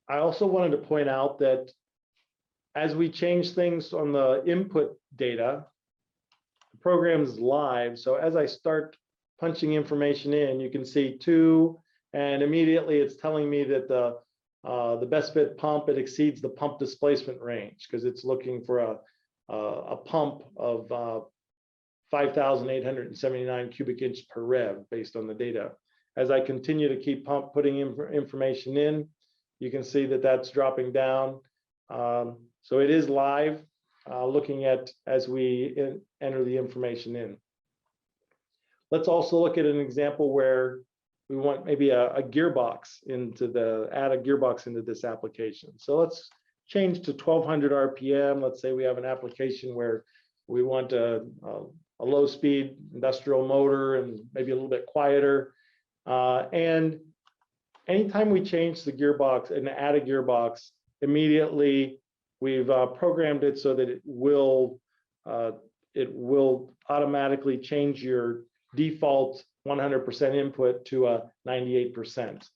I also wanted to point out that as we change things on the input data, the program is live. So as I start punching information in, you can see 2, and immediately it's telling me that the best fit pump, it exceeds the pump displacement range because it's looking for a pump of 5,879 cubic inch per rev based on the data. As I continue to keep putting information in, you can see that that's dropping down. So it is live, looking at as we enter the information in. Let's also look at an example where we want maybe a gearbox add a gearbox into this application. So let's change to 1200 RPM. Let's say we have an application where we want a low speed industrial motor and maybe a little bit quieter. And anytime we change the gearbox and add a gearbox, immediately we've programmed it so that it will automatically change your default 100% input to a 98%.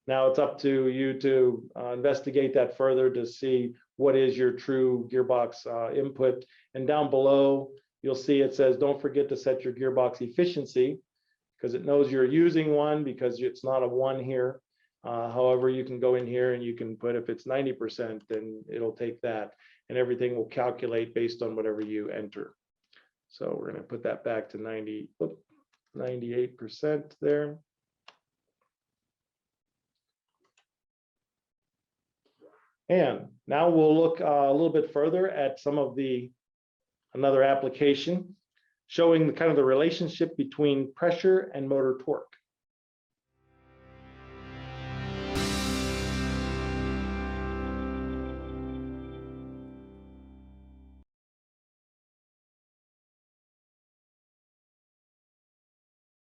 Now it's up to you to investigate that further to see what is your true gearbox input. And down below, you'll see it says, don't forget to set your gearbox efficiency, because it knows you're using one because it's not a 1 here. However, you can go in here and you can put, if it's 90%, then it'll take that and everything will calculate based on whatever you enter. So we're going to put that back to 98% there. And now we'll look a little bit further at some of another application showing the kind of the relationship between pressure and motor torque.